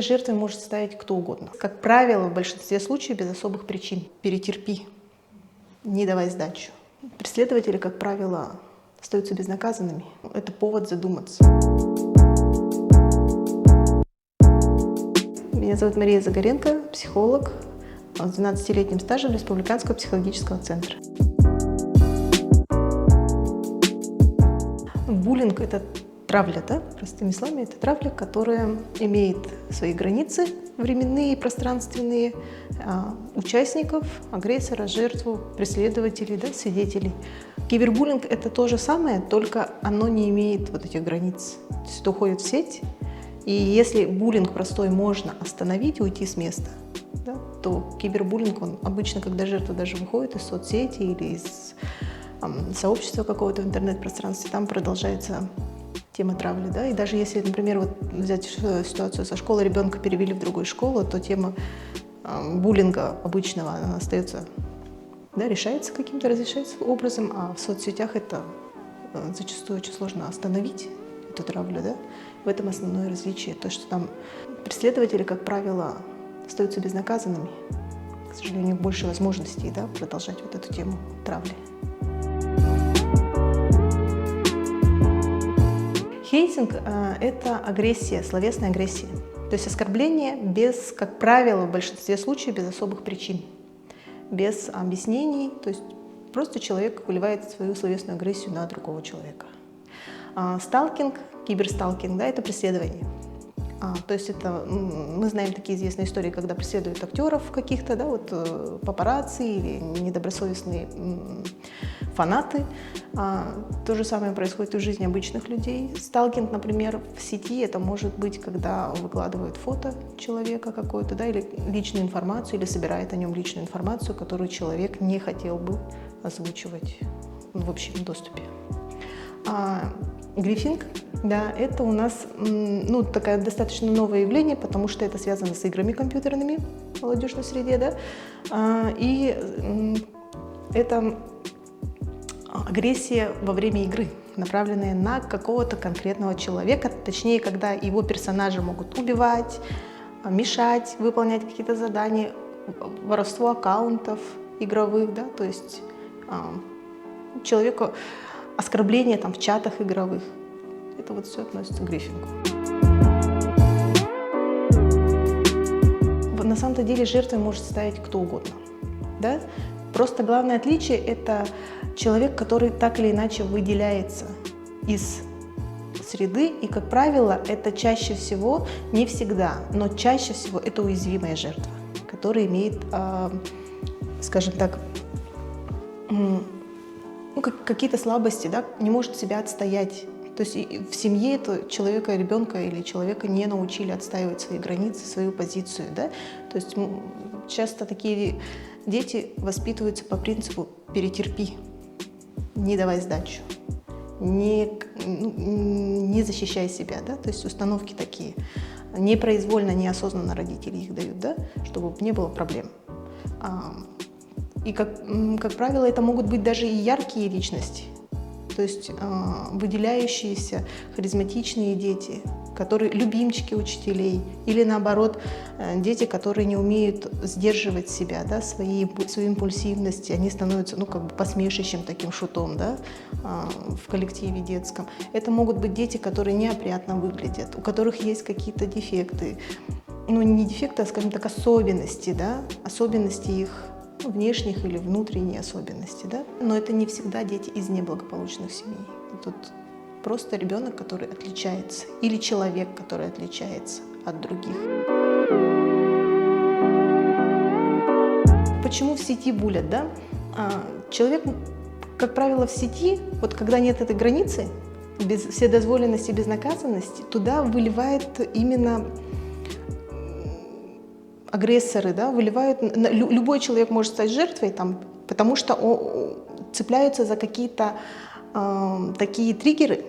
Жертвой может стать кто угодно. Как правило, в большинстве случаев без особых причин. Перетерпи, не давай сдачу. Преследователи, как правило, остаются безнаказанными. Это повод задуматься. Меня зовут Мария Загоренко, психолог с 12-летним стажем Республиканского психологического центра. Буллинг — это травля, да? Простыми словами, это травля, которая имеет свои границы временные и пространственные, участников, агрессора, жертву, преследователей, да, свидетелей. Кибербуллинг — это то же самое, только оно не имеет вот этих границ. То есть это уходит в сеть, и если буллинг простой можно остановить, уйти с места, да, то кибербуллинг, он обычно, когда жертва даже выходит из соцсети или из сообщества какого-то в интернет-пространстве, там продолжается тема травли, да, и даже если, например, вот взять ситуацию со школы, ребенка перевели в другую школу, то тема буллинга обычного, она остается, да, решается каким-то, разрешается образом, а в соцсетях это зачастую очень сложно остановить, эту травлю, да. В этом основное различие, то, что там преследователи, как правило, остаются безнаказанными, к сожалению, у них больше возможностей, да, продолжать вот эту тему травли. Хейтинг — это агрессия, словесная агрессия. То есть оскорбление без, как правило, в большинстве случаев без особых причин, без объяснений. То есть просто человек выливает свою словесную агрессию на другого человека. Сталкинг, киберсталкинг, да, это преследование. То есть это, мы знаем такие известные истории, когда преследуют актеров каких-то, да, вот папарацци или недобросовестные фанаты. То же самое происходит и в жизни обычных людей. Сталкинг, например, в сети, это может быть, когда выкладывают фото человека какое-то, да, или личную информацию, или собирает о нем личную информацию, которую человек не хотел бы озвучивать в общем доступе. Грифинг, да, это у нас, ну, такое достаточно новое явление, потому что это связано с играми компьютерными в молодежной среде, да, и это агрессия во время игры, направленная на какого-то конкретного человека, точнее, когда его персонажи могут убивать, мешать, выполнять какие-то задания, воровство аккаунтов игровых, да, то есть человеку оскорбления там в чатах игровых. Это вот все относится к грифингу. На самом-то деле жертвой может стать кто угодно, да? Просто главное отличие — это человек, который так или иначе выделяется из среды, и, как правило, это чаще всего, не всегда, но чаще всего это уязвимая жертва, которая имеет, скажем так, ну, какие-то слабости, да, не может себя отстоять. То есть в семье этого человека, ребенка или человека не научили отстаивать свои границы, свою позицию, да. То есть часто такие дети воспитываются по принципу «перетерпи, не давай сдачу, не защищай себя», да. То есть установки такие. Непроизвольно, неосознанно родители их дают, да, чтобы не было проблем. И, как правило, это могут быть даже и яркие личности, то есть выделяющиеся, харизматичные дети, которые любимчики учителей, или наоборот, дети, которые не умеют сдерживать себя, да, свою импульсивность, они становятся, ну, как бы посмешищем, таким шутом, да, в коллективе детском. Это могут быть дети, которые неопрятно выглядят, у которых есть какие-то дефекты, ну, не дефекты, а, скажем так, особенности, да, особенности их внешних или внутренние особенности, да? Но это не всегда дети из неблагополучных семей. Тут просто ребенок, который отличается, или человек, который отличается от других. Почему в сети буллят, да? Человек, как правило, в сети, вот когда нет этой границы, без вседозволенности, безнаказанности, туда выливает именно агрессоры, да, выливают, любой человек может стать жертвой, там, потому что цепляются за какие-то такие триггеры,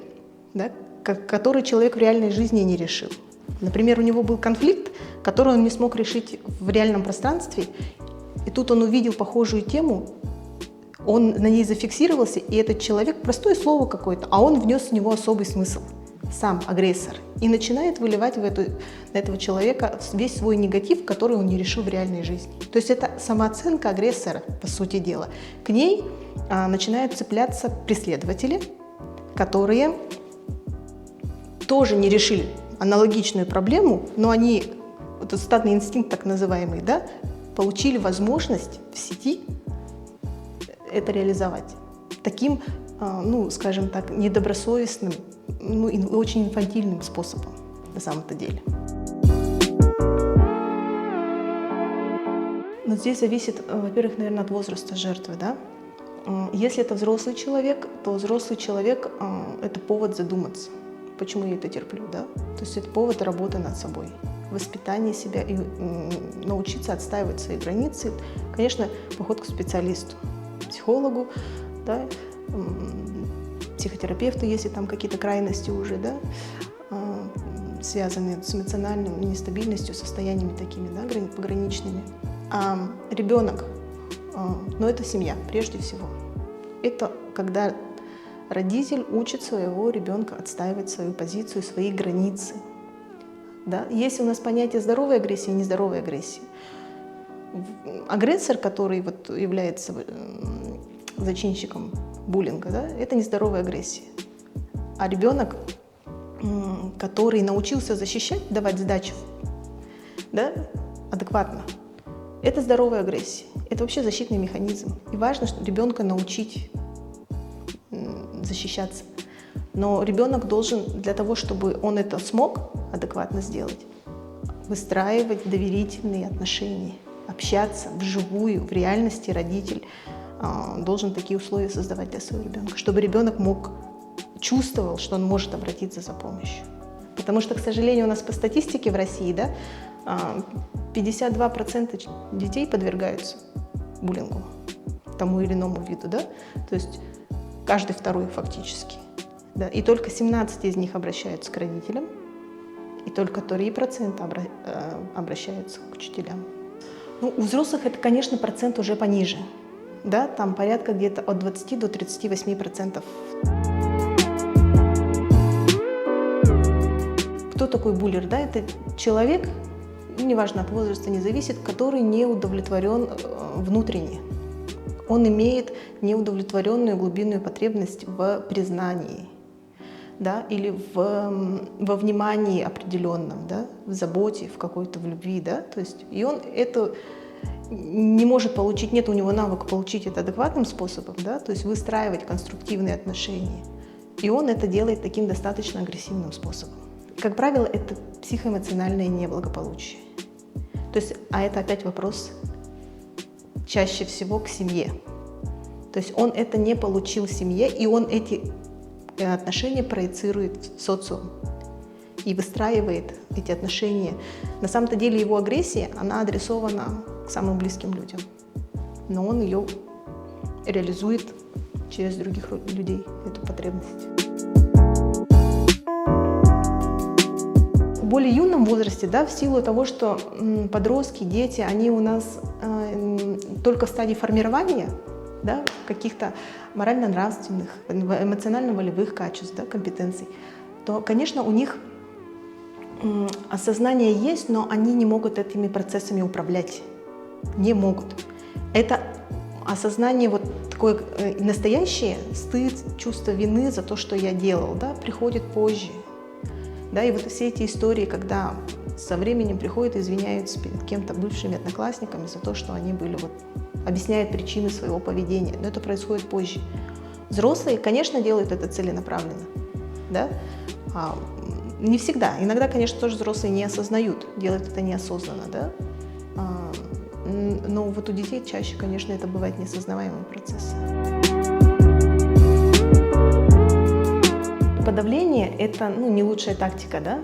да, которые человек в реальной жизни не решил. Например, у него был конфликт, который он не смог решить в реальном пространстве, и тут он увидел похожую тему, он на ней зафиксировался, и этот человек, простое слово какое-то, а он внес в него особый смысл. сам агрессор, и начинает выливать на этого человека весь свой негатив, который он не решил в реальной жизни. То есть это самооценка агрессора, по сути дела. К ней начинают цепляться преследователи, которые тоже не решили аналогичную проблему, но они, вот стадный инстинкт так называемый, да, получили возможность в сети это реализовать таким, ну, скажем так, недобросовестным, ну, и очень инфантильным способом на самом-то деле. Но здесь зависит, во-первых, наверное, от возраста жертвы, да. Если это взрослый человек, то взрослый человек – это повод задуматься, почему я это терплю, да. То есть это повод работы над собой, воспитание себя и научиться отстаивать свои границы. Конечно, поход к специалисту, психологу, да, психотерапевту, если там какие-то крайности уже, да, связанные с эмоциональной нестабильностью, состояниями такими, да, пограничными. А ребенок, но это семья прежде всего. Это когда родитель учит своего ребенка отстаивать свою позицию, свои границы. Да? Есть у нас понятие здоровой агрессии и нездоровой агрессии. Агрессор, который вот является зачинщиком буллинга, да, это нездоровая агрессия. А ребенок, который научился защищать, давать сдачу, да, адекватно, это здоровая агрессия. Это вообще защитный механизм. И важно, что ребенка научить защищаться. Но ребенок должен, для того, чтобы он это смог адекватно сделать, выстраивать доверительные отношения, общаться вживую, в реальности родитель должен такие условия создавать для своего ребенка, чтобы ребенок чувствовал, что он может обратиться за помощью. Потому что, к сожалению, у нас по статистике в России, да, 52% детей подвергаются буллингу, тому или иному виду, да, то есть каждый второй фактически. Да, и только 17 из них обращаются к родителям, и только 3% обращаются к учителям. Ну, у взрослых это, конечно, процент уже пониже. Да, там порядка где-то от 20 до 38%. Кто такой буллер? Да, это человек, неважно, от возраста не зависит, который не удовлетворен внутренне. Он имеет неудовлетворенную глубинную потребность в признании, да, или во внимании определенном, да, в заботе, в какой-то, в любви, да, то есть и он это не может получить, нет у него навыка получить это адекватным способом, да, то есть выстраивать конструктивные отношения. И он это делает таким достаточно агрессивным способом. Как правило, это психоэмоциональное неблагополучие. То есть, а это опять вопрос чаще всего к семье. То есть он это не получил в семье, и он эти отношения проецирует в социум и выстраивает эти отношения. На самом-то деле его агрессия, она адресована к самым близким людям, но он ее реализует через других людей, эту потребность. В более юном возрасте, да, в силу того, что подростки, дети, они у нас только в стадии формирования, да, каких-то морально-нравственных, эмоционально-волевых качеств, да, компетенций, то, конечно, у них осознание есть, но они не могут этими процессами управлять. Не могут. Это осознание вот такое настоящее, стыд, чувство вины за то, что я делал, да, приходит позже. Да, и вот все эти истории, когда со временем приходят и извиняются перед кем-то, бывшими одноклассниками, за то, что они были, вот, объясняют причины своего поведения, но это происходит позже. Взрослые, конечно, делают это целенаправленно, да? Не всегда. Иногда, конечно, тоже взрослые не осознают, делают это неосознанно, да? Но вот у детей чаще, конечно, это бывает неосознаваемый процесс. Подавление – это, не лучшая тактика, да?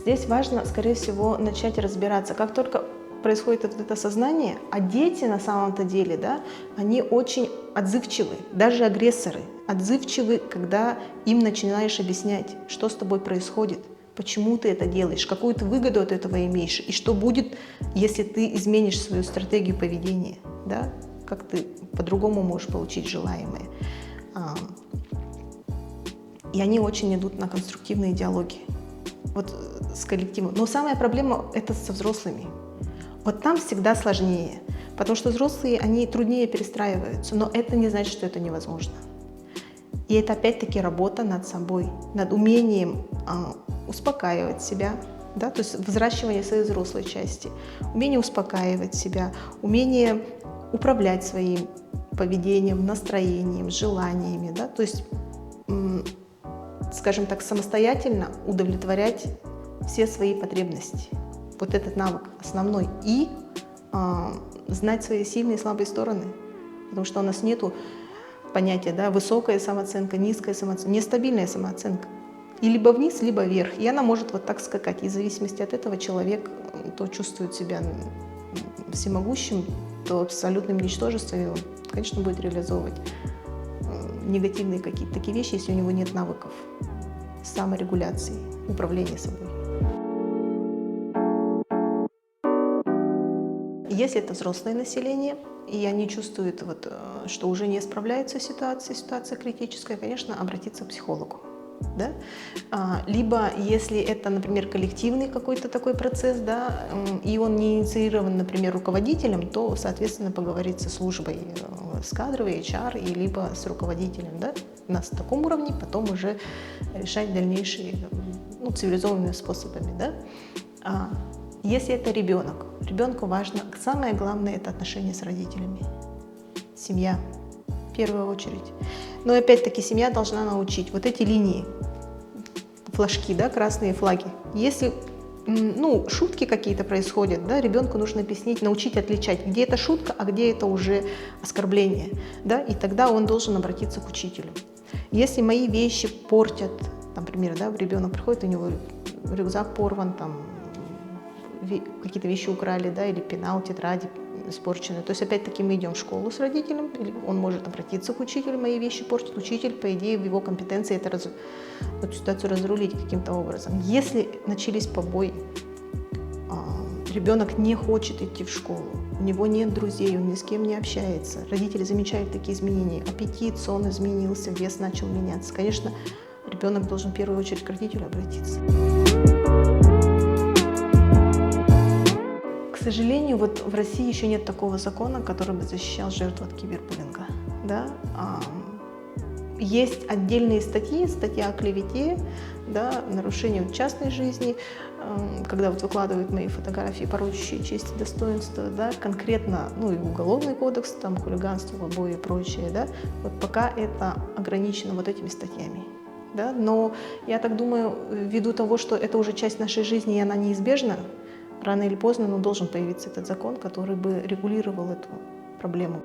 Здесь важно, скорее всего, начать разбираться. Как только происходит это осознание, а дети на самом-то деле, да, они очень отзывчивы, даже агрессоры, отзывчивы, когда им начинаешь объяснять, что с тобой происходит, почему ты это делаешь, какую ты выгоду от этого имеешь, и что будет, если ты изменишь свою стратегию поведения, да, как ты по-другому можешь получить желаемое. и они очень идут на конструктивные диалоги вот с коллективом. Но самая проблема – это со взрослыми. Вот там всегда сложнее, потому что взрослые, они труднее перестраиваются, но это не значит, что это невозможно. И это опять-таки работа над собой, над умением успокаивать себя, да, то есть взращивание своей взрослой части, умение успокаивать себя, умение управлять своим поведением, настроением, желаниями, да, то есть, скажем так, самостоятельно удовлетворять все свои потребности. Вот этот навык основной. И знать свои сильные и слабые стороны, потому что у нас нету понятия, да, высокая самооценка, низкая самооценка, нестабильная самооценка. И либо вниз, либо вверх. И она может вот так скакать. И в зависимости от этого человек то чувствует себя всемогущим, то абсолютным ничтожеством, и он, конечно, будет реализовывать негативные какие-то такие вещи, если у него нет навыков саморегуляции, управления собой. Если это взрослое население, и они чувствуют, вот, что уже не справляются с ситуацией, ситуация критическая, конечно, обратиться к психологу. Да? Либо, если это, например, коллективный какой-то такой процесс, да, и он не инициирован, например, руководителем, то, соответственно, поговорить со службой, с кадровой, HR, и либо с руководителем, да, на таком уровне, потом уже решать дальнейшие, цивилизованными способами. Да? Если это ребенок, ребенку важно, самое главное, это отношения с родителями, семья в первую очередь. Но опять-таки семья должна научить вот эти линии, флажки, да, красные флаги. Если шутки какие-то происходят, да, ребенку нужно объяснить, научить отличать, где это шутка, а где это уже оскорбление, да, и тогда он должен обратиться к учителю. Если мои вещи портят, например, да, ребенок приходит, у него рюкзак порван, там какие-то вещи украли, да, или пенал, тетради испорчены. То есть, опять-таки, мы идем в школу с родителем, или он может обратиться к учителю, мои вещи портят, учитель, по идее, в его компетенции эту ситуацию разрулить каким-то образом. Если начались побои, ребенок не хочет идти в школу, у него нет друзей, он ни с кем не общается, родители замечают такие изменения, аппетит, сон изменился, вес начал меняться. Конечно, ребенок должен в первую очередь к родителю обратиться. К сожалению, вот в России еще нет такого закона, который бы защищал жертву от кибербуллинга. Да? Есть отдельные статьи, статья о клевете, да, нарушению частной жизни, когда вот выкладывают мои фотографии, порочащие честь и достоинство, да, конкретно, и уголовный кодекс, там хулиганство, побои и прочее, да, вот пока это ограничено вот этими статьями. Да, но я так думаю, ввиду того, что это уже часть нашей жизни и она неизбежна, рано или поздно должен появиться этот закон, который бы регулировал эту проблему.